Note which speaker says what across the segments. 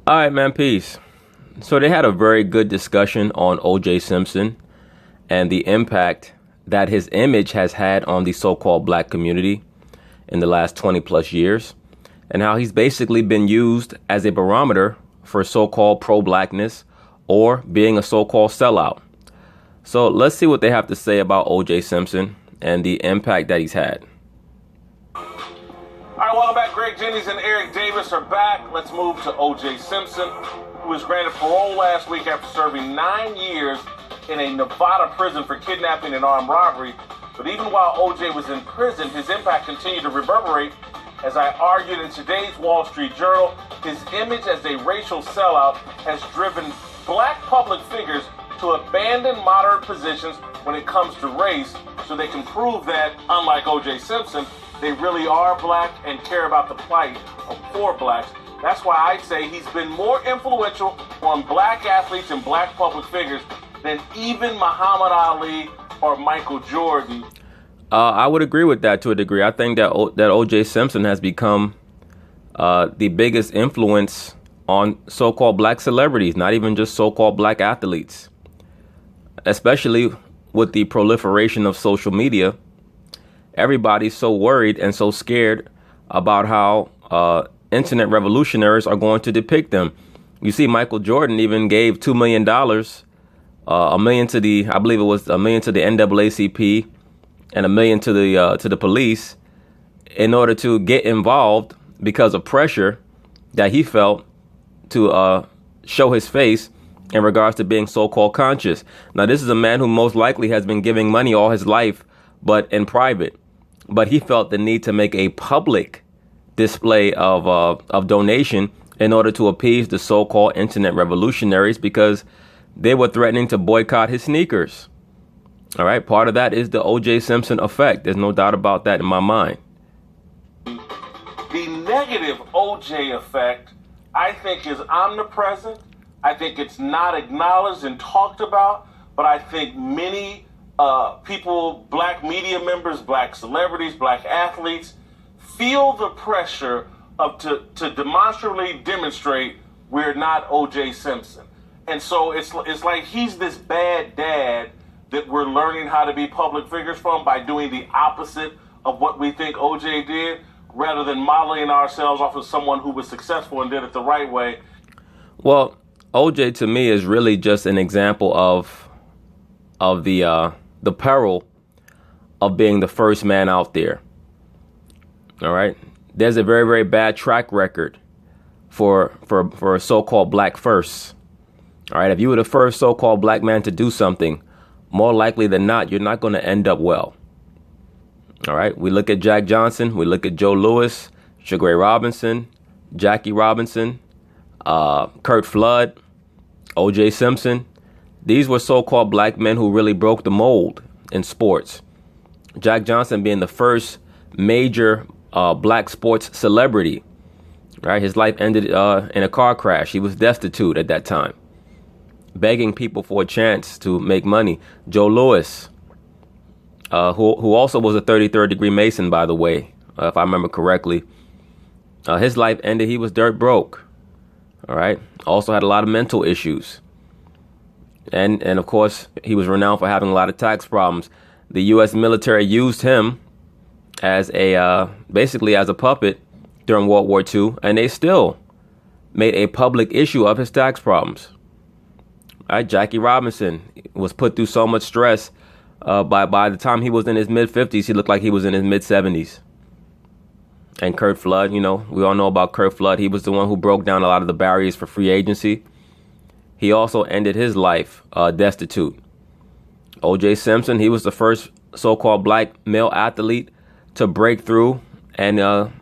Speaker 1: All right, man, peace. So they had a very good discussion on O.J. Simpson and the impact that his image has had on the so-called black community in the last 20 plus years, and how he's basically been used as a barometer for so-called pro-blackness or being a so-called sellout. So let's see what they have to say about O.J. Simpson and the impact that he's had.
Speaker 2: All right, welcome back. Greg Jennings and Eric Davis are back. Let's move to O.J. Simpson, who was granted parole last week after serving 9 years in a Nevada prison for kidnapping and armed robbery. But even while O.J. was in prison, his impact continued to reverberate. As I argued in today's Wall Street Journal, his image as a racial sellout has driven black public figures to abandon moderate positions when it comes to race, so they can prove that, unlike O.J. Simpson, they really are black and care about the plight of poor blacks. That's why I say he's been more influential on black athletes and black public figures than even Muhammad Ali or Michael Jordan.
Speaker 1: I would agree with that to a degree. I think that O.J. Simpson has become the biggest influence on so-called black celebrities, not even just so-called black athletes, especially with the proliferation of social media. Everybody's so worried and so scared about how internet revolutionaries are going to depict them. You see, Michael Jordan even gave $2 million, $1 million to the, I believe it was $1 million to the NAACP and $1 million to the police in order to get involved because of pressure that he felt to show his face in regards to being so-called conscious. Now, this is a man who most likely has been giving money all his life, but in private. But he felt the need to make a public display of donation in order to appease the so-called internet revolutionaries, because they were threatening to boycott his sneakers. All right. Part of that is the O.J. Simpson effect. There's no doubt about that in my mind.
Speaker 2: The negative O.J. effect, I think, is omnipresent. I think it's not acknowledged and talked about, but I think many people, black media members, black celebrities, black athletes, feel the pressure of to demonstrably demonstrate we're not O.J. Simpson. And so it's like he's this bad dad that we're learning how to be public figures from by doing the opposite of what we think O.J. did, rather than modeling ourselves off of someone who was successful and did it the right way.
Speaker 1: Well, O.J. to me is really just an example of the peril of being the first man out there. All right. There's a very, very bad track record for so-called black firsts. All right. If you were the first so-called black man to do something, more likely than not, you're not going to end up well. All right. We look at Jack Johnson. We look at Joe Louis, Sugar Ray Robinson, Jackie Robinson, Kurt Flood, O.J. Simpson. These were so-called black men who really broke the mold in sports. Jack Johnson being the first major black sports celebrity. Right. His life ended in a car crash. He was destitute at that time, begging people for a chance to make money. Joe Louis, who also was a 33rd degree Mason, by the way, if I remember correctly. His life ended. He was dirt broke. All right. Also had a lot of mental issues. And of course, he was renowned for having a lot of tax problems. The U.S. military used him as basically as a puppet during World War II, and they still made a public issue of his tax problems. All right, Jackie Robinson was put through so much stress. By the time he was in his mid-50s, he looked like he was in his mid-70s. And Kurt Flood, we all know about Kurt Flood. He was the one who broke down a lot of the barriers for free agency. He also ended his life destitute. O.J. Simpson, he was the first so-called black male athlete to break through and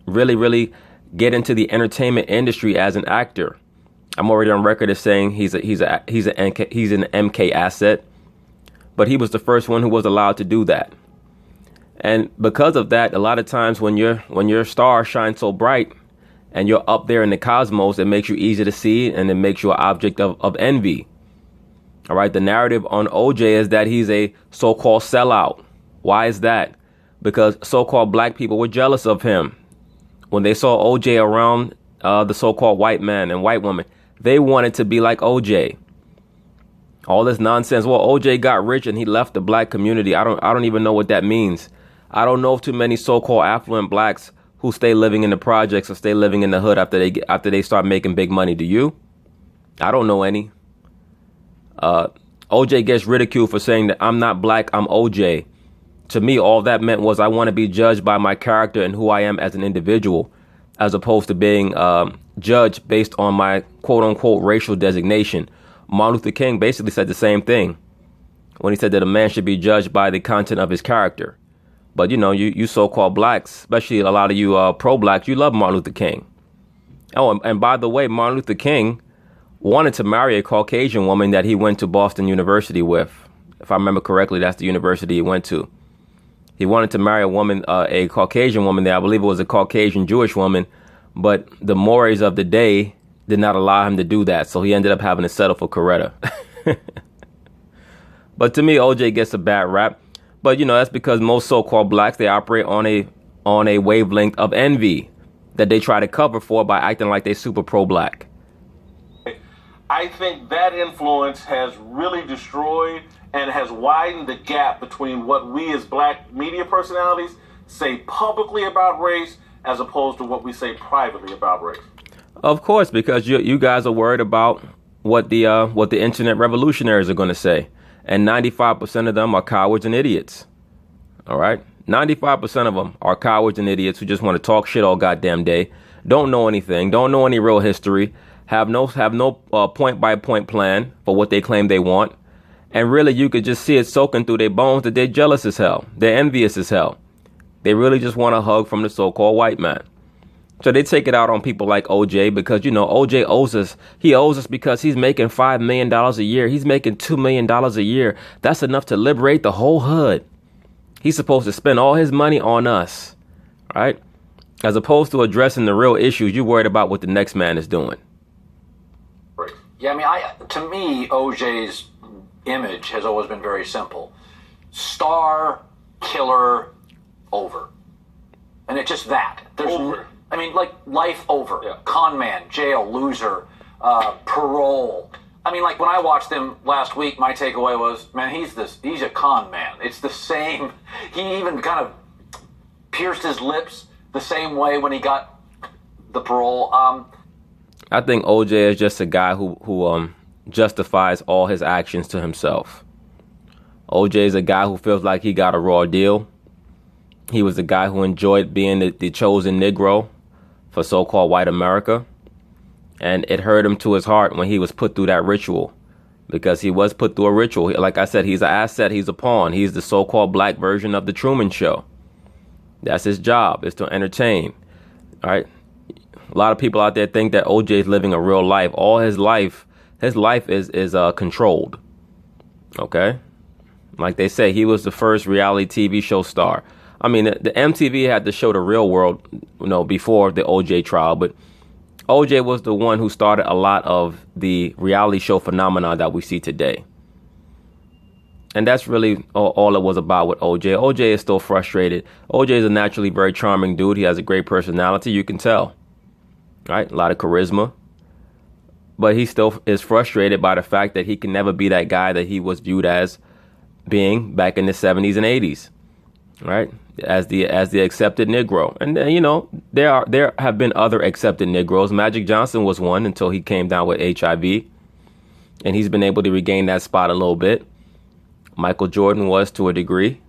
Speaker 1: really, really get into the entertainment industry as an actor. I'm already on record as saying he's an MK asset, but he was the first one who was allowed to do that. And because of that, a lot of times when your star shines so bright and you're up there in the cosmos, it makes you easy to see and it makes you an object of envy. All right. The narrative on OJ is that he's a so-called sellout. Why is that? Because so-called black people were jealous of him. When they saw OJ around the so-called white man and white woman, they wanted to be like OJ. All this nonsense. Well, OJ got rich and he left the black community. I don't even know what that means. I don't know of too many so-called affluent blacks who stay living in the projects or stay living in the hood after they start making big money. Do you? I don't know any. OJ gets ridiculed for saying that I'm not black, I'm OJ. To me, all that meant was I want to be judged by my character and who I am as an individual, as opposed to being judged based on my quote-unquote racial designation. Martin Luther King basically said the same thing when he said that a man should be judged by the content of his character. But, you know, you so-called blacks, especially a lot of you pro-blacks, you love Martin Luther King. Oh, and by the way, Martin Luther King wanted to marry a Caucasian woman that he went to Boston University with. If I remember correctly, that's the university he went to. He wanted to marry a woman, a Caucasian woman there. I believe it was a Caucasian Jewish woman. But the mores of the day did not allow him to do that. So he ended up having to settle for Coretta. But to me, OJ gets a bad rap. But, you know, that's because most so-called blacks, they operate on a wavelength of envy that they try to cover for by acting like they super pro-black.
Speaker 2: I think that influence has really destroyed and has widened the gap between what we as black media personalities say publicly about race as opposed to what we say privately about race.
Speaker 1: Of course, because you guys are worried about what the internet revolutionaries are going to say. And 95% of them are cowards and idiots. All right. 95% of them are cowards and idiots who just want to talk shit all goddamn day. Don't know anything. Don't know any real history. Have no point by point plan for what they claim they want. And really, you could just see it soaking through their bones that they're jealous as hell. They're envious as hell. They really just want a hug from the so-called white man. So they take it out on people like OJ because, you know, OJ owes us. He owes us because he's making $5 million a year. He's making $2 million a year. That's enough to liberate the whole hood. He's supposed to spend all his money on us, right? As opposed to addressing the real issues, you're worried about what the next man is doing.
Speaker 3: Yeah, I mean, to me, OJ's image has always been very simple. Star, killer, over. And it's just that. There's over. I mean, like, life over. Yeah. Con man, jail, loser, parole. I mean, like, when I watched him last week, my takeaway was, man, he's a con man. It's the same. He even kind of pierced his lips the same way when he got the parole.
Speaker 1: I think OJ is just a guy who justifies all his actions to himself. OJ is a guy who feels like he got a raw deal. He was a guy who enjoyed being the chosen Negro for so-called white America. And it hurt him to his heart when he was put through that ritual, because he was put through a ritual. Like I said, he's an asset. He's a pawn. He's the so-called black version of the Truman Show. That's his job, is to entertain. All right. A lot of people out there think that OJ is living a real life. All his life is controlled. Okay. Like they say, he was the first reality TV show star. I mean, the MTV had to show the real world, you know, before the OJ trial, but OJ was the one who started a lot of the reality show phenomena that we see today. And that's really all it was about with OJ. OJ is still frustrated. OJ is a naturally very charming dude. He has a great personality. You can tell, right? A lot of charisma. But he still is frustrated by the fact that he can never be that guy that he was viewed as being back in the 70s and 80s, right? As the accepted Negro. And you know, there have been other accepted Negroes. Magic Johnson was one until he came down with HIV, and he's been able to regain that spot a little bit. Michael Jordan was to a degree.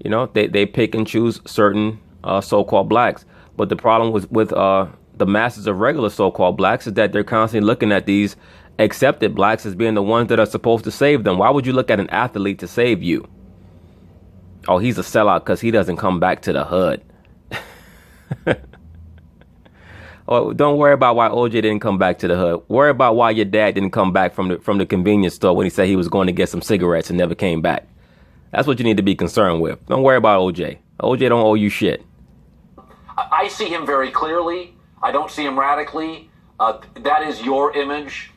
Speaker 1: You know, they pick and choose certain so-called blacks. But the problem with the masses of regular so-called blacks is that they're constantly looking at these accepted blacks as being the ones that are supposed to save them. Why would you look at an athlete to save you? Oh, he's a sellout because he doesn't come back to the hood. Oh, don't worry about why OJ didn't come back to the hood. Worry about why your dad didn't come back from the convenience store when he said he was going to get some cigarettes and never came back. That's what you need to be concerned with. Don't worry about OJ. OJ don't owe you shit.
Speaker 3: I see him very clearly. I don't see him radically. That is your image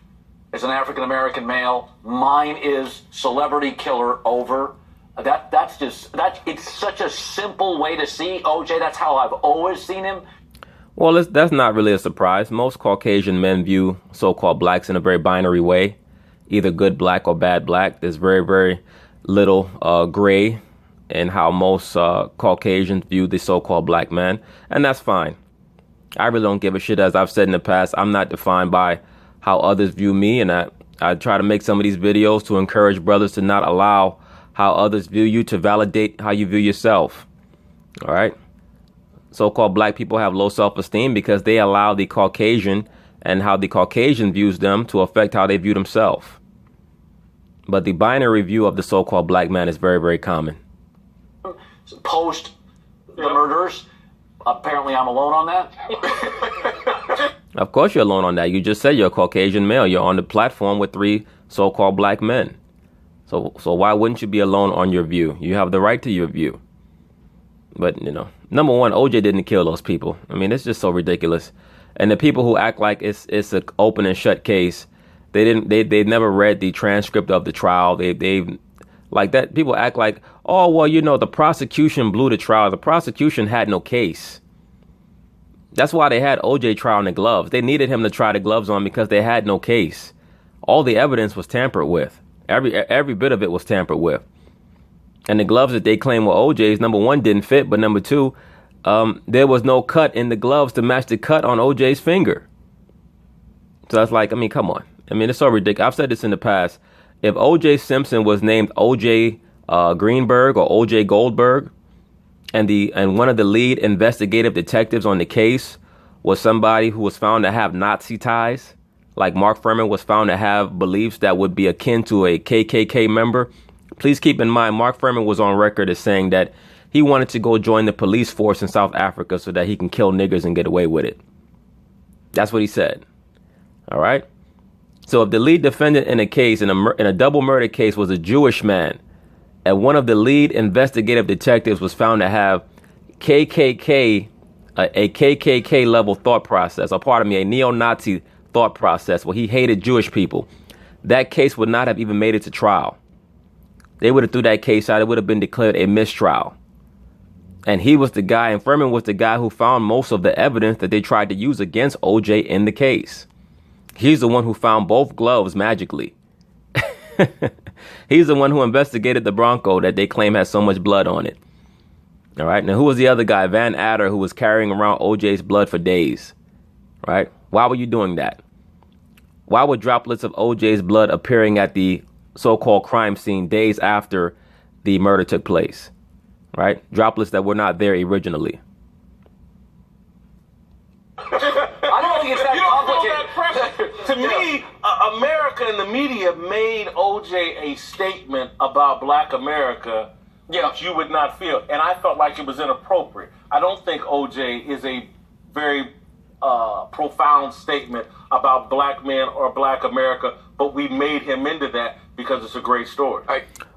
Speaker 3: as an African-American male. Mine is celebrity killer over. It's such a simple way to see OJ. That's how I've always seen him.
Speaker 1: Well, that's not really a surprise. Most Caucasian men view so-called blacks in a very binary way, either good black or bad black. There's very, very little gray in how most Caucasians view the so-called black man, and that's fine. I really don't give a shit. As I've said in the past, I'm not defined by how others view me, and I try to make some of these videos to encourage brothers to not allow how others view you to validate how you view yourself. All right? So-called black people have low self-esteem because they allow the Caucasian and how the Caucasian views them to affect how they view themselves. But the binary view of the so-called black man is very, very common.
Speaker 3: Post the murders, apparently I'm alone on that.
Speaker 1: Of course you're alone on that. You just said you're a Caucasian male. You're on the platform with 3 so-called black men. So why wouldn't you be alone on your view? You have the right to your view. But, you know, number one, OJ didn't kill those people. I mean, it's just so ridiculous. And the people who act like it's an open and shut case, they never read the transcript of the trial. They like that. People act like, oh, well, you know, the prosecution blew the trial. The prosecution had no case. That's why they had OJ trial in the gloves. They needed him to try the gloves on because they had no case. All the evidence was tampered with. Every bit of it was tampered with. And the gloves that they claim were OJ's, number one, didn't fit. But number two, there was no cut in the gloves to match the cut on OJ's finger. So that's like, I mean, come on. I mean, it's so ridiculous. I've said this in the past. If OJ Simpson was named OJ Greenberg or OJ Goldberg, and one of the lead investigative detectives on the case was somebody who was found to have Nazi ties, like Mark Fuhrman was found to have beliefs that would be akin to a KKK member. Please keep in mind, Mark Fuhrman was on record as saying that he wanted to go join the police force in South Africa so that he can kill niggers and get away with it. That's what he said. All right. So if the lead defendant in a case, in a double murder case, was a Jewish man, and one of the lead investigative detectives was found to have a KKK level thought process, or pardon me, a neo-Nazi thought process where he hated Jewish people, that case would not have even made it to trial. They would have threw that case out. It would have been declared a mistrial. And he was the guy, and Fuhrman was the guy who found most of the evidence that they tried to use against OJ in the case. He's the one who found both gloves magically. He's the one who investigated the Bronco that they claim has so much blood on it. All right. Now, who was the other guy? Van Adder, who was carrying around OJ's blood for days. Right. Why were you doing that? Why were droplets of OJ's blood appearing at the so-called crime scene days after the murder took place? Right. Droplets that were not there originally.
Speaker 3: I don't think it's that complicated.
Speaker 2: To me, America and the media made OJ a statement about Black America that you would not feel. And I felt like it was inappropriate. I don't think OJ is a very profound statement about Black men or Black America, but we made him into that because it's a great story.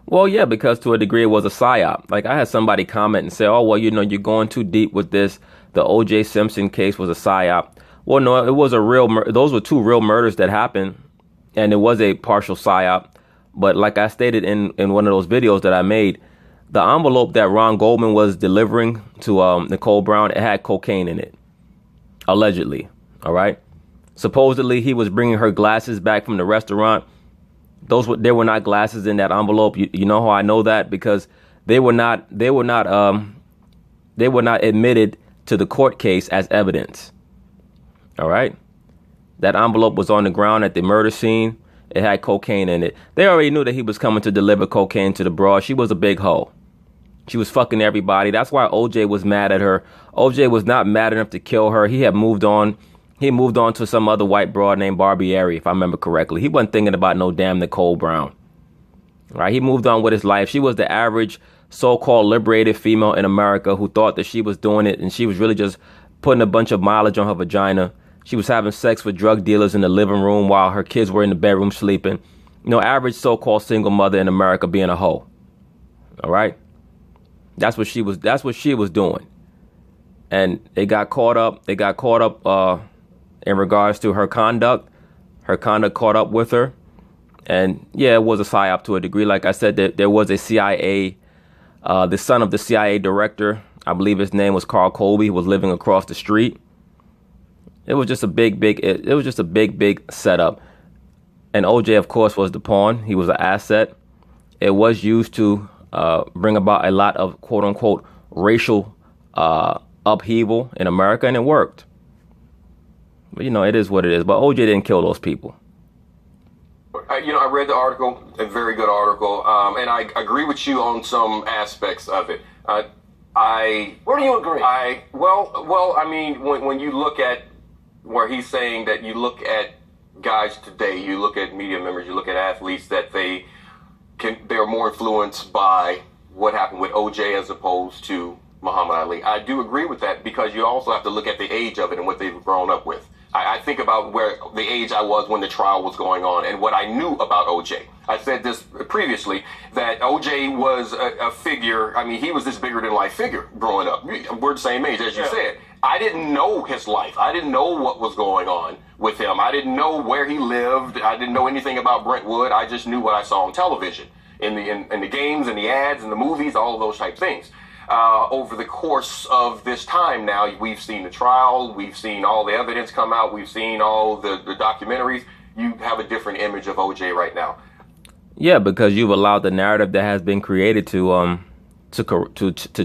Speaker 1: Well, yeah, because to a degree it was a psyop. Like I had somebody comment and say, oh, well, you know, you're going too deep with this. The O.J. Simpson case was a psyop. Well, no, it was a real those were 2 real murders that happened, and it was a partial psyop. But like I stated in one of those videos that I made, the envelope that Ron Goldman was delivering to Nicole Brown, it had cocaine in it, allegedly. All right. Supposedly, he was bringing her glasses back from the restaurant. There were not glasses in that envelope. You know how I know that? Because they were not admitted to the court case as evidence. All right. That envelope was on the ground at the murder scene. It had cocaine in it. They already knew that he was coming to deliver cocaine to the broad. She was a big hoe. She was fucking everybody. That's why OJ was mad at her. OJ was not mad enough to kill her. He had moved on. He moved on to some other white broad named Barbieri, if I remember correctly. He wasn't thinking about no damn Nicole Brown. All right. He moved on with his life. She was the average so-called liberated female in America who thought that she was doing it, and she was really just putting a bunch of mileage on her vagina. She was having sex with drug dealers in the living room while her kids were in the bedroom sleeping. You know, average so-called single mother in America being a hoe. All right. That's what she was doing. And they got caught up. In regards to her conduct. Her conduct caught up with her. And yeah, it was a psyop to a degree. Like I said, there was a CIA, the son of the CIA director, I believe his name was Carl Colby, who was living across the street. It was just a it was just a big setup. And OJ, of course, was the pawn. He was an asset. It was used to bring about a lot of quote unquote racial upheaval in America, and it worked. But it is what it is. But OJ didn't kill those people.
Speaker 4: I read the article, a very good article, and I agree with you on some aspects of it.
Speaker 3: Where do you agree?
Speaker 4: Well, I mean, when you look at where he's saying that you look at guys today, you look at media members, you look at athletes, that they're more influenced by what happened with OJ as opposed to Muhammad Ali. I do agree with that, because you also have to look at the age of it and what they've grown up with. I think about where the age I was when the trial was going on and what I knew about OJ. I said this previously, that OJ was a figure. I mean, he was this bigger than life figure growing up. We're the same age, as you said. I didn't know his life. I didn't know what was going on with him. I didn't know where he lived. I didn't know anything about Brentwood. I just knew what I saw on television, in the games and the ads and the movies, all of those type things. Over the course of this time now, we've seen the trial, we've seen all the evidence come out, we've seen all the documentaries. You have a different image of OJ right now.
Speaker 1: Yeah, because you've allowed the narrative that has been created to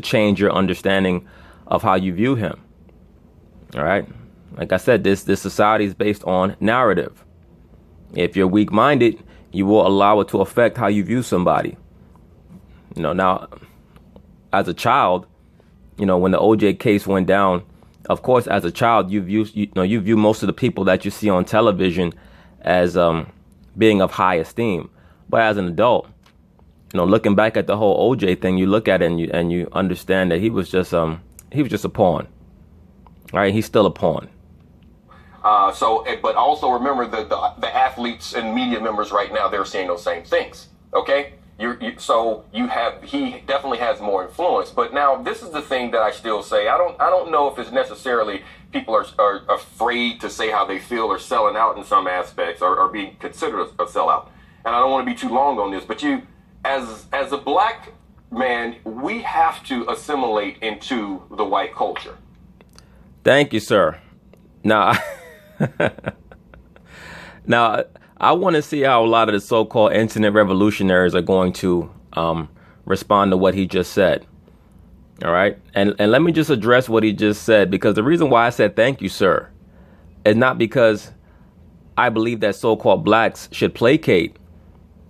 Speaker 1: change your understanding of how you view him. All right. Like I said, this society is based on narrative. If you're weak-minded, you will allow it to affect how you view somebody. Now, as a child, when the OJ case went down, of course, as a child, you view most of the people that you see on television as being of high esteem. But as an adult, looking back at the whole OJ thing, you look at it and you understand that he was just a pawn. Right? He's still a pawn.
Speaker 4: But also remember the athletes and media members right now, they're saying those same things. Okay. He definitely has more influence. But now this is the thing that I still say. I don't know if it's necessarily people are afraid to say how they feel or selling out in some aspects, or being considered a sellout. And I don't want to be too long on this, but as a black man, we have to assimilate into the white culture.
Speaker 1: Thank you, sir. Now, I want to see how a lot of the so-called internet revolutionaries are going to respond to what he just said. All right. And let me just address what he just said, because the reason why I said thank you, sir, is not because I believe that so-called blacks should placate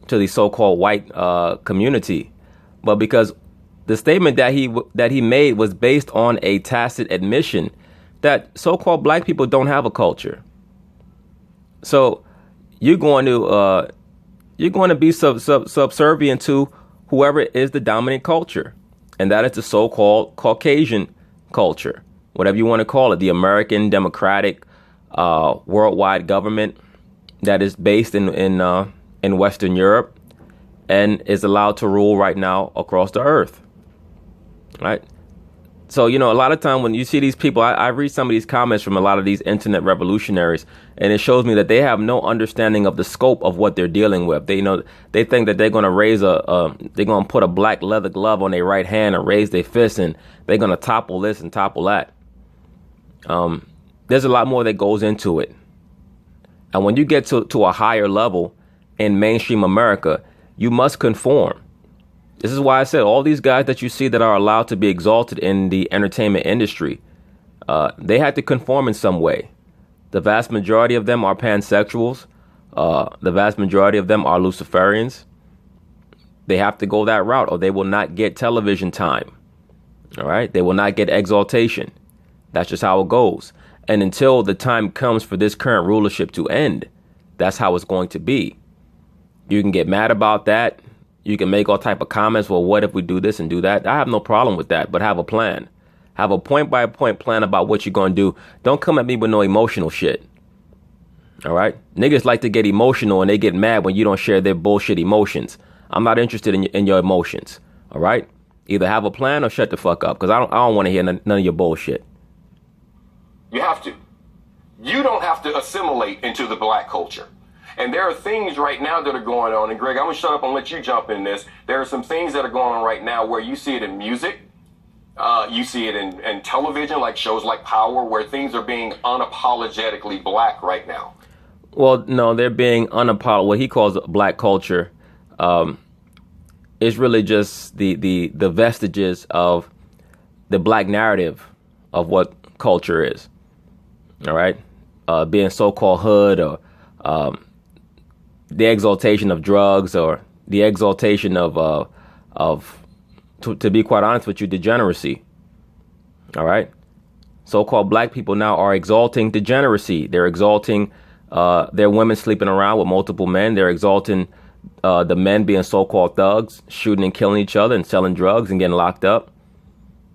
Speaker 1: to the so-called white community, but because the statement that he made was based on a tacit admission that so-called black people don't have a culture. So you're going to be subservient to whoever is the dominant culture, and that is the so-called Caucasian culture, whatever you want to call it, the American democratic worldwide government that is based in Western Europe and is allowed to rule right now across the earth. Right. So, a lot of time when you see these people, I read some of these comments from a lot of these internet revolutionaries, and it shows me that they have no understanding of the scope of what they're dealing with. They think that they're going to they're going to put a black leather glove on their right hand and raise their fist, and they're going to topple this and topple that. There's a lot more that goes into it. And when you get to a higher level in mainstream America, you must conform. This is why I said all these guys that you see that are allowed to be exalted in the entertainment industry, they had to conform in some way. The vast majority of them are pansexuals. The vast majority of them are Luciferians. They have to go that route or they will not get television time. All right. They will not get exaltation. That's just how it goes. And until the time comes for this current rulership to end, that's how it's going to be. You can get mad about that. You can make all type of comments. Well, what if we do this and do that? I have no problem with that, but have a plan. Have a point-by-point plan about what you're going to do. Don't come at me with no emotional shit. All right? Niggas like to get emotional and they get mad when you don't share their bullshit emotions. I'm not interested in your emotions. All right? Either have a plan or shut the fuck up, because I don't want to hear none of your bullshit.
Speaker 4: You have to. You don't have to assimilate into the black culture. And there are things right now that are going on. And Greg, I'm going to shut up and let you jump in this. There are some things that are going on right now where you see it in music. You see it in television, like shows like Power, where things are being unapologetically black right now.
Speaker 1: Well, no, they're being what he calls black culture. It's really just the vestiges of the black narrative of what culture is. All right. Being so-called hood, or the exaltation of drugs, or the exaltation of to be quite honest with you, degeneracy. All right. So-called black people now are exalting degeneracy. They're exalting their women sleeping around with multiple men. They're exalting the men being so-called thugs, shooting and killing each other and selling drugs and getting locked up.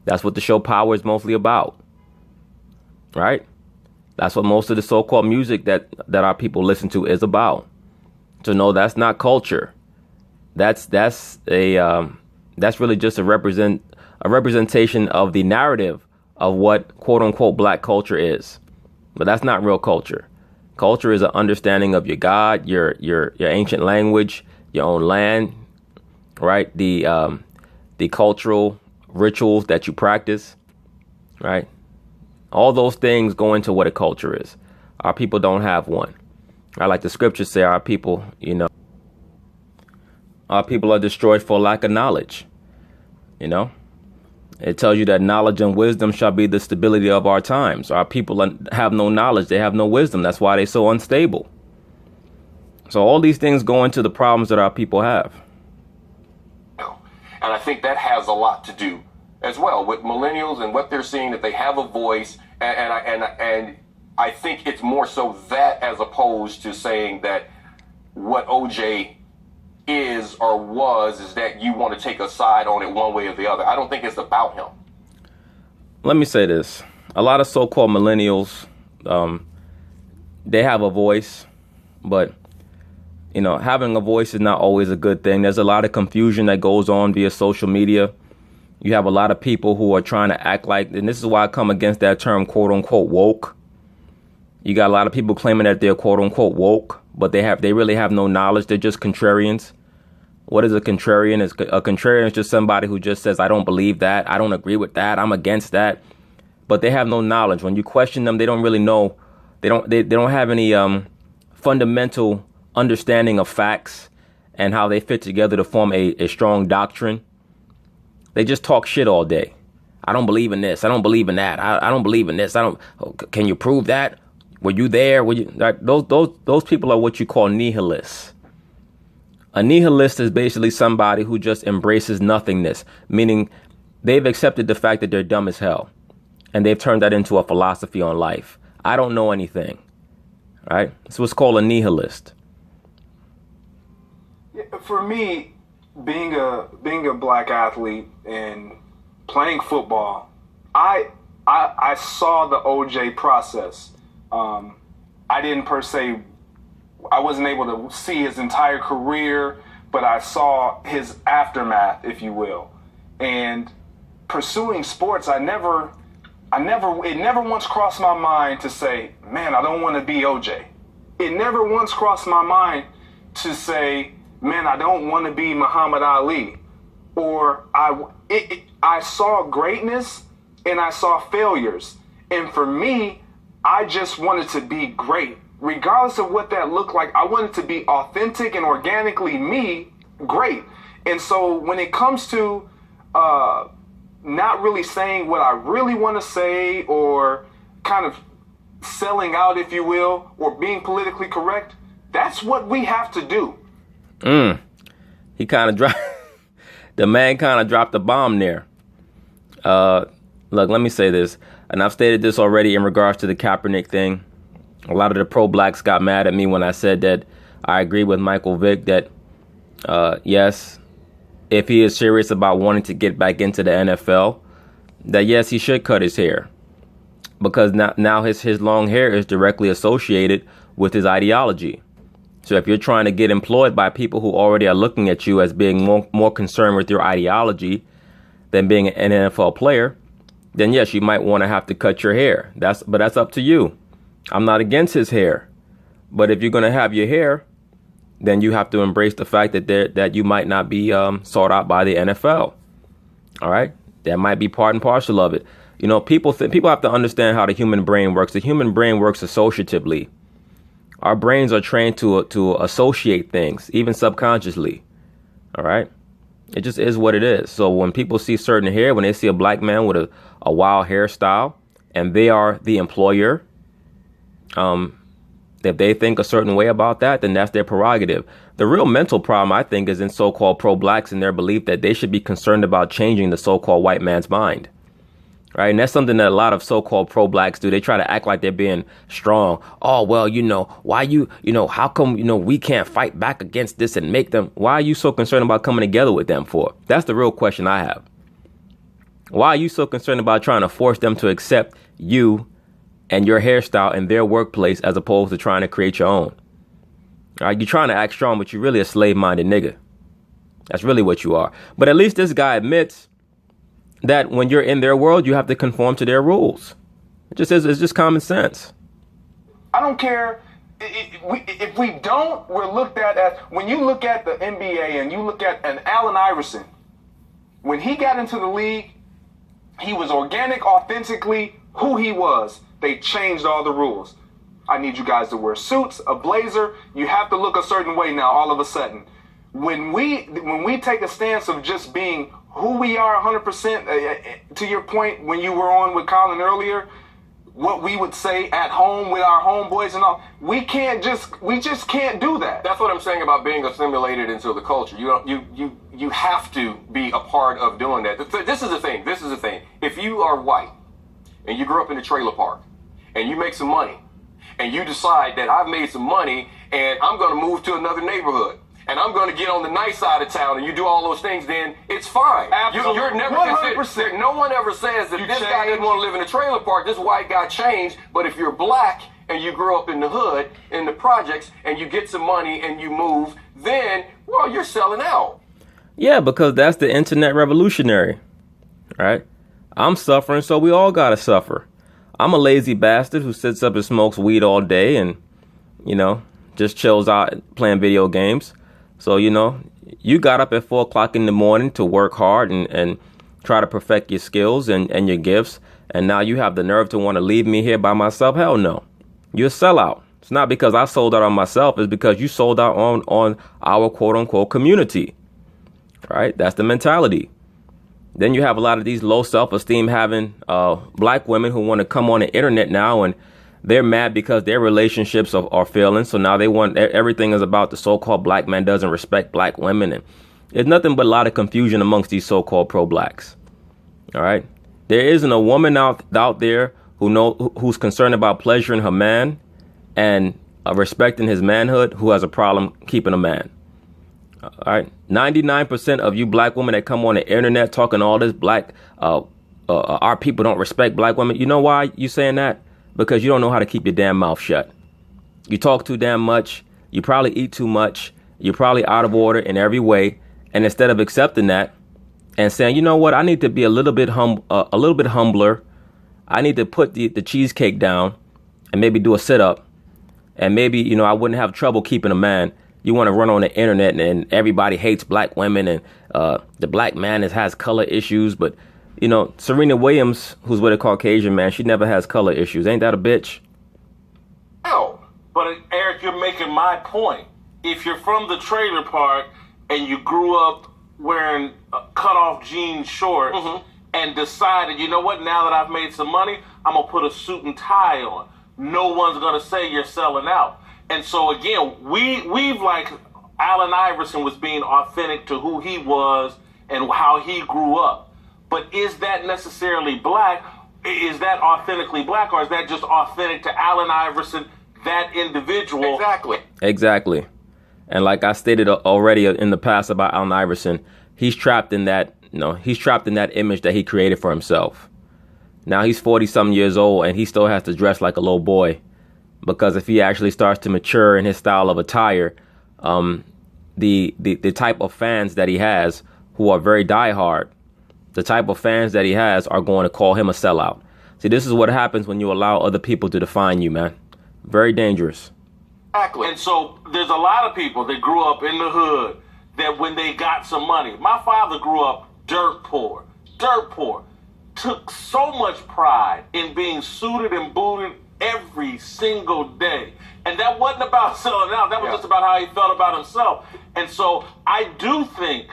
Speaker 1: That's what the show Power is mostly about. Right? That's what most of the so-called music that our people listen to is about. So no, that's not culture. That's really just a representation of the narrative of what quote unquote black culture is. But that's not real culture. Culture is an understanding of your God, your ancient language, your own land, right? The cultural rituals that you practice, right? All those things go into what a culture is. Our people don't have one. I like the scriptures say our people, our people are destroyed for lack of knowledge. It tells you that knowledge and wisdom shall be the stability of our times. Our people have no knowledge. They have no wisdom. That's why they're so unstable. So all these things go into the problems that our people have.
Speaker 4: And I think that has a lot to do as well with millennials and what they're seeing, that they have a voice. And I think it's more so that, as opposed to saying that what OJ is or was is that you want to take a side on it one way or the other. I don't think it's about him.
Speaker 1: Let me say this. A lot of so-called millennials, they have a voice, but having a voice is not always a good thing. There's a lot of confusion that goes on via social media. You have a lot of people who are trying to act like, and this is why I come against that term, quote unquote, woke. You got a lot of people claiming that they're quote unquote woke, but they really have no knowledge. They're just contrarians. What is a contrarian? A contrarian is just somebody who just says, I don't believe that. I don't agree with that. I'm against that. But they have no knowledge. When you question them, they don't really know. They don't have any fundamental understanding of facts and how they fit together to form a strong doctrine. They just talk shit all day. I don't believe in this. I don't believe in that. I don't believe in this. Can you prove that? Were you there? Those people are what you call nihilists. A nihilist is basically somebody who just embraces nothingness, meaning they've accepted the fact that they're dumb as hell, and they've turned that into a philosophy on life. I don't know anything. Right? It's what's called a nihilist.
Speaker 5: For me, being a black athlete and playing football, I saw the OJ process. I wasn't able to see his entire career, but I saw his aftermath, if you will. And pursuing sports, it never once crossed my mind to say, man, I don't want to be OJ. It never once crossed my mind to say, man, I don't want to be Muhammad Ali. Or I saw greatness and I saw failures. And for me, I just wanted to be great. Regardless of what that looked like, I wanted to be authentic and organically me, great. And so when it comes to not really saying what I really want to say, or kind of selling out, if you will, or being politically correct, that's what we have to do.
Speaker 1: He kind of dropped, the man kind of dropped the bomb there. Look, let me say this, and I've stated this already in regards to the Kaepernick thing. A lot of the pro-blacks got mad at me when I said that I agree with Michael Vick that, yes, if he is serious about wanting to get back into the NFL, that yes, he should cut his hair. Because now his long hair is directly associated with his ideology. So if you're trying to get employed by people who already are looking at you as being more concerned with your ideology than being an NFL player, then yes, you might want to have to cut your hair. But that's up to you. I'm not against his hair. But if you're going to have your hair, then you have to embrace the fact that you might not be sought out by the NFL. All right. That might be part and parcel of it. You know, people have to understand how the human brain works. The human brain works associatively. Our brains are trained to associate things, even subconsciously. All right. It just is what it is. So when people see certain hair, when they see a black man with a wild hairstyle and they are the employer, if they think a certain way about that, then that's their prerogative. The real mental problem, I think, is in so-called pro-blacks and their belief that they should be concerned about changing the so-called white man's mind. Right. And that's something that a lot of so-called pro-blacks do. They try to act like they're being strong. Oh, well, you know, why how come, we can't fight back against this and make them. Why are you so concerned about coming together with them for? That's the real question I have. Why are you so concerned about trying to force them to accept you and your hairstyle in their workplace as opposed to trying to create your own? All right. You're trying to act strong, but you're really a slave-minded nigga. That's really what you are. But at least this guy admits that when you're in their world, you have to conform to their rules. It's just common sense.
Speaker 5: I don't care if we don't. We're looked at as, when you look at the NBA and you look at an Allen Iverson, when he got into the league, he was organic, authentically who he was. They changed all the rules. I need you guys to wear suits, a blazer. You have to look a certain way now. All of a sudden, when we take a stance of just being who we are 100%, to your point when you were on with Colin earlier, what we would say at home with our homeboys and all, we just can't do that.
Speaker 4: That's what I'm saying about being assimilated into the culture. You have to be a part of doing that. This is the thing. If you are white and you grew up in a trailer park and you make some money and you decide that I've made some money and I'm going to move to another neighborhood and I'm going to get on the nice side of town, and you do all those things, then it's fine.
Speaker 5: Absolutely.
Speaker 4: You're never 100%. No one ever says that this guy didn't want to live in a trailer park, this white guy changed. But if you're black and you grew up in the hood, in the projects, and you get some money and you move, then, well, you're selling out.
Speaker 1: Yeah, because that's the internet revolutionary, right? I'm suffering, so we all got to suffer. I'm a lazy bastard who sits up and smokes weed all day and, just chills out playing video games. So, you got up at 4 o'clock in the morning to work hard and try to perfect your skills and your gifts. And now you have the nerve to want to leave me here by myself? Hell no. You're a sellout. It's not because I sold out on myself. It's because you sold out on our quote unquote community. Right? That's the mentality. Then you have a lot of these low self-esteem having black women who want to come on the internet now and they're mad because their relationships are failing. So now they want everything is about the so-called black man doesn't respect black women. And it's nothing but a lot of confusion amongst these so-called pro-blacks. All right. There isn't a woman out there who's concerned about pleasuring her man and respecting his manhood who has a problem keeping a man. All right. 99% of you black women that come on the internet talking all this black, our people don't respect black women. You know why you saying that? Because you don't know how to keep your damn mouth shut. You talk too damn much. You probably eat too much. You're probably out of order in every way. And instead of accepting that and saying, you know what, I need to be a little bit humbler. I need to put the cheesecake down and maybe do a sit up. And maybe, I wouldn't have trouble keeping a man. You want to run on the internet and everybody hates black women and the black man has color issues. But Serena Williams, who's with a Caucasian man, she never has color issues. Ain't that a bitch?
Speaker 2: No, but Eric, you're making my point. If you're from the trailer park and you grew up wearing cut-off jean shorts and decided, you know what, now that I've made some money, I'm going to put a suit and tie on. No one's going to say you're selling out. And so, again, we've like Allen Iverson was being authentic to who he was and how he grew up. But is that necessarily black? Is that authentically black, or is that just authentic to Allen Iverson, that individual?
Speaker 1: Exactly. And like I stated already in the past about Allen Iverson, he's trapped in that, he's trapped in that image that he created for himself. Now he's 40-something years old and he still has to dress like a little boy, because if he actually starts to mature in his style of attire, the type of fans that he has who are very diehard, the type of fans that he has are going to call him a sellout. See, this is what happens when you allow other people to define you, man. Very dangerous.
Speaker 2: Exactly. And so there's a lot of people that grew up in the hood that when they got some money, my father grew up dirt poor, dirt poor, took so much pride in being suited and booted every single day. And that wasn't about selling out. That was just about how he felt about himself. And so I do think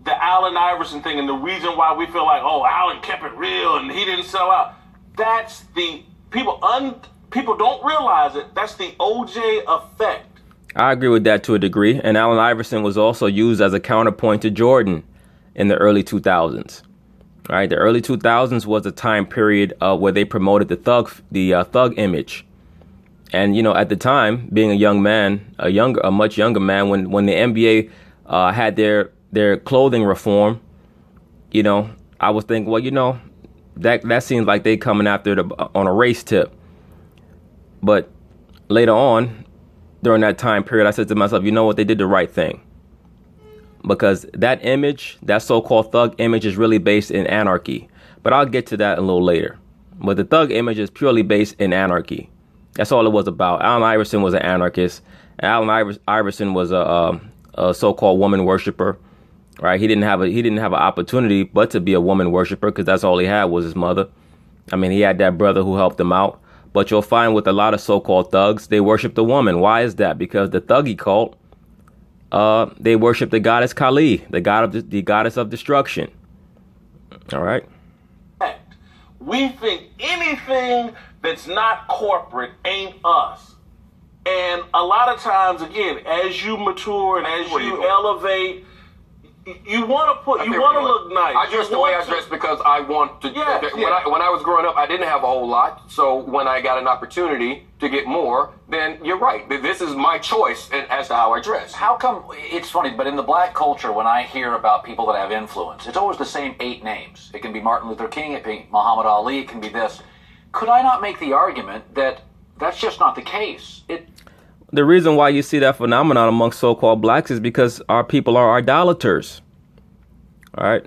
Speaker 2: the Allen Iverson thing and the reason why we feel like, oh, Allen kept it real and he didn't sell out. That's the people don't realize it. That's the OJ effect.
Speaker 1: I agree with that to a degree. And Allen Iverson was also used as a counterpoint to Jordan in the early 2000s. All right, the early 2000s was a time period where they promoted the thug image. And, you know, at the time, being a young man, a much younger man, when the NBA had their clothing reform, you know, I was thinking, well, you know, that seems like they coming after it on a race tip. But later on, during that time period, I said to myself, you know what, they did the right thing. Because that image, that so-called thug image, is really based in anarchy. But I'll get to that a little later. But the thug image is purely based in anarchy. That's all it was about. Allen Iverson was an anarchist. Allen Iverson was a so-called woman worshiper. Right? He didn't have an opportunity but to be a woman worshiper, because that's all he had was his mother. I mean, he had that brother who helped him out. But you'll find with a lot of so-called thugs, they worship the woman. Why is that? Because the thuggy cult, they worship the goddess Kali, the goddess of destruction. All right.
Speaker 2: We think anything that's not corporate ain't us. And a lot of times, again, as you mature and as you elevate, you want to look nice.
Speaker 4: I dress the way I dress because I want to. When I was growing up, I didn't have a whole lot. So when I got an opportunity to get more, then you're right. This is my choice as to how I dress.
Speaker 3: How come, it's funny, but in the black culture, when I hear about people that have influence, it's always the same 8 names. It can be Martin Luther King, it can be Muhammad Ali, it can be this. Could I not make the argument that that's just not the case?
Speaker 1: The reason why you see that phenomenon amongst so-called blacks is because our people are idolaters. All right.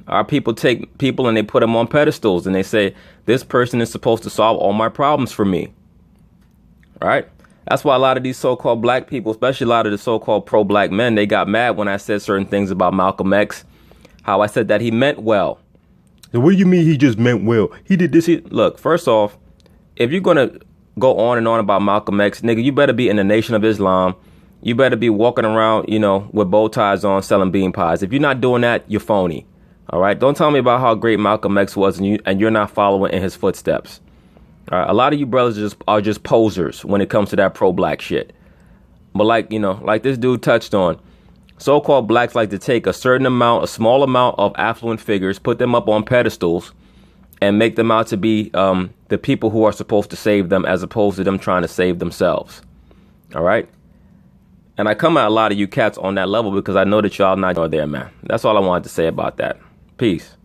Speaker 1: Our people take people and they put them on pedestals and they say, this person is supposed to solve all my problems for me. All right. That's why a lot of these so-called black people, especially a lot of the so-called pro-black men, they got mad when I said certain things about Malcolm X, how I said that he meant well. So what do you mean he just meant well? He did this. Look, first off, if you're going to go on and on about Malcolm X, nigga, you better be in the Nation of Islam. You better be walking around, you know, with bow ties on, selling bean pies. If you're not doing that, you're phony. All right. Don't tell me about how great Malcolm X was and you're not following in his footsteps. All right. A lot of you brothers are just posers when it comes to that pro-black shit. But like this dude touched on, so-called blacks like to take a small amount of affluent figures, put them up on pedestals, and make them out to be the people who are supposed to save them, as opposed to them trying to save themselves. All right. And I come at a lot of you cats on that level because I know that y'all not there, man. That's all I wanted to say about that. Peace.